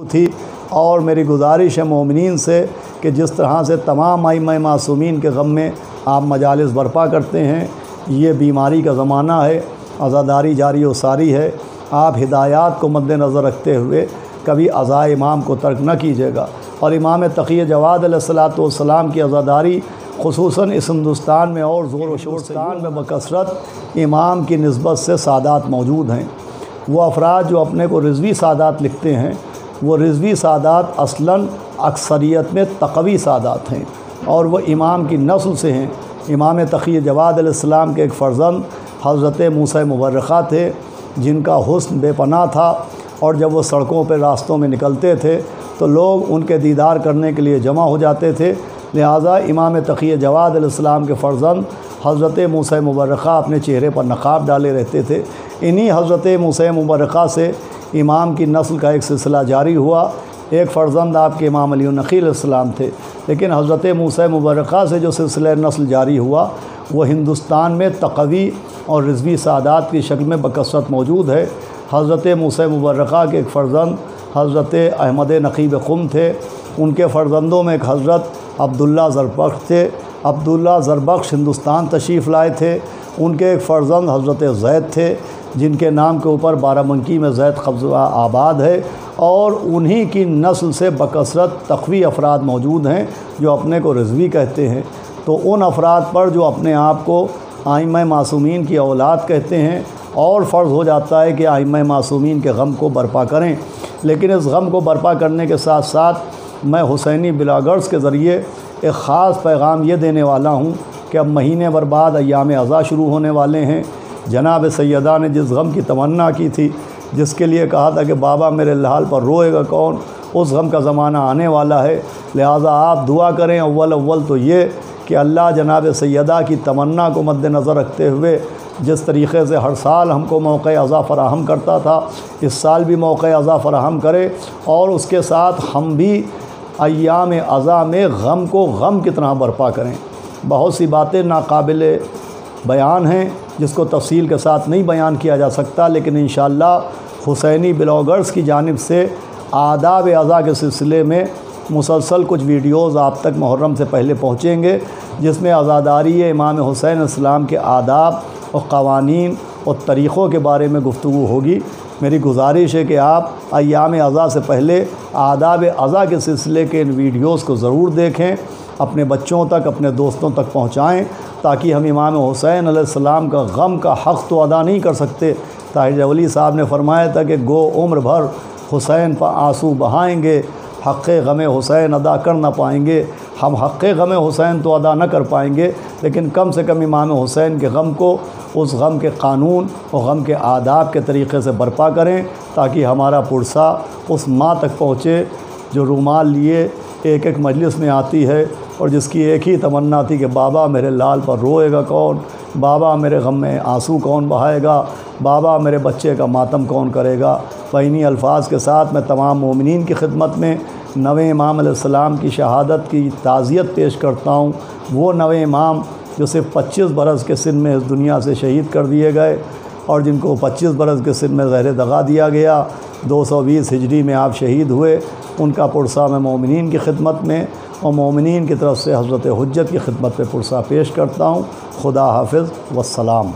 تھی اور میری گزارش ہے مومنین سے کہ جس طرح سے تمام ائمہ معصومین کے غم میں آپ مجالس برپا کرتے ہیں، یہ بیماری کا زمانہ ہے، عزاداری جاری و ساری ہے، آپ ہدایات کو مد نظر رکھتے ہوئے کبھی عزائے امام کو ترک نہ کیجیے گا۔ اور امام تقی جواد علیہ السلام کی عزاداری خصوصاً اس ہندوستان میں اور زور و شور میں بکثرت امام کی نسبت سے سادات موجود ہیں۔ وہ افراد جو اپنے کو رضوی سادات لکھتے ہیں، وہ رضوی سادات اصلاً اکثریت میں تقوی سادات ہیں اور وہ امام کی نسل سے ہیں۔ امام تقی جواد علیہ السلام کے ایک فرزند حضرت موسیٰ مبرخہ تھے، جن کا حسن بے پناہ تھا، اور جب وہ سڑکوں پہ راستوں میں نکلتے تھے تو لوگ ان کے دیدار کرنے کے لیے جمع ہو جاتے تھے۔ لہٰذا امام تقی جواد علیہ السلام کے فرزند حضرت موسیٰ مبرخہ اپنے چہرے پر نقاب ڈالے رہتے تھے۔ انہی حضرت موسیٰ مبرخہ سے امام کی نسل کا ایک سلسلہ جاری ہوا۔ ایک فرزند آپ کے امام علی النقی علیہ السلام تھے، لیکن حضرت موسیٰ مبرخہ سے جو سلسلہ نسل جاری ہوا وہ ہندوستان میں تقوی اور رضوی سادات کی شکل میں بکثرت موجود ہے۔ حضرت موسیٰ مبرخہ کے ایک فرزند حضرت احمد نقیب قم تھے، ان کے فرزندوں میں ایک حضرت عبداللہ زربخش تھے۔ عبداللہ زربخش ہندوستان تشریف لائے تھے۔ ان کے ایک فرزند حضرت زید تھے، جن کے نام کے اوپر بارہ بنکی میں زید قبضہ آباد ہے، اور انہی کی نسل سے بکثرت تقوی افراد موجود ہیں جو اپنے کو رضوی کہتے ہیں۔ تو ان افراد پر جو اپنے آپ کو ائمہ معصومین کی اولاد کہتے ہیں، اور فرض ہو جاتا ہے کہ ائمہ معصومین کے غم کو برپا کریں، لیکن اس غم کو برپا کرنے کے ساتھ ساتھ میں حسینی بلاگرز کے ذریعے ایک خاص پیغام یہ دینے والا ہوں کہ اب مہینے بھر بعد ایام عزا شروع ہونے والے ہیں۔ جناب سیدہ نے جس غم کی تمنا کی تھی، جس کے لیے کہا تھا کہ بابا میرے لحال پر روئے گا کون، اس غم کا زمانہ آنے والا ہے۔ لہٰذا آپ دعا کریں اول تو یہ کہ اللہ جناب سیدہ کی تمنا کو مد نظر رکھتے ہوئے جس طریقے سے ہر سال ہم کو موقع عزا فراہم کرتا تھا، اس سال بھی موقع عزا فراہم کرے، اور اس کے ساتھ ہم بھی ایام عزا میں غم کو غم کی طرح برپا کریں۔ بہت سی باتیں ناقابل بیان ہیں جس کو تفصیل کے ساتھ نہیں بیان کیا جا سکتا، لیکن انشاءاللہ حسینی بلاگرز کی جانب سے آداب عزا کے سلسلے میں مسلسل کچھ ویڈیوز آپ تک محرم سے پہلے پہنچیں گے، جس میں عزاداری امام حسین علیہ السلام کے آداب اور قوانین اور طریقوں کے بارے میں گفتگو ہوگی۔ میری گزارش ہے کہ آپ ایام عزا سے پہلے آداب عزا کے سلسلے کے ان ویڈیوز کو ضرور دیکھیں، اپنے بچوں تک، اپنے دوستوں تک پہنچائیں، تاکہ ہم امام حسین علیہ السلام کا غم کا حق تو ادا نہیں کر سکتے۔ طاہر جولی صاحب نے فرمایا تھا کہ گو عمر بھر حسین پر آنسو بہائیں گے، حق غم حسین ادا کر نہ پائیں گے۔ ہم حق غم حسین تو ادا نہ کر پائیں گے، لیکن کم سے کم امام حسین کے غم کو اس غم کے قانون اور غم کے آداب کے طریقے سے برپا کریں، تاکہ ہمارا پرسہ اس ماں تک پہنچے جو رومال لیے ایک ایک مجلس میں آتی ہے اور جس کی ایک ہی تمنا تھی کہ بابا میرے لال پر روئے گا کون، بابا میرے غم میں آنسو کون بہائے گا، بابا میرے بچے کا ماتم کون کرے گا۔ انہی الفاظ کے ساتھ میں تمام مومنین کی خدمت میں نویں امام علیہ السلام کی شہادت کی تعزیت پیش کرتا ہوں۔ وہ نویں امام جو صرف 25 برس کے سن میں اس دنیا سے شہید کر دیے گئے، اور جن کو 25 برس کے سن میں زہر دغا دیا گیا، 220 ہجری میں آپ شہید ہوئے، ان کا پرسہ میں مومنین کی خدمت میں اور مومنین کی طرف سے حضرت حجت کی خدمت میں پرسہ پیش کرتا ہوں۔ خدا حافظ والسلام۔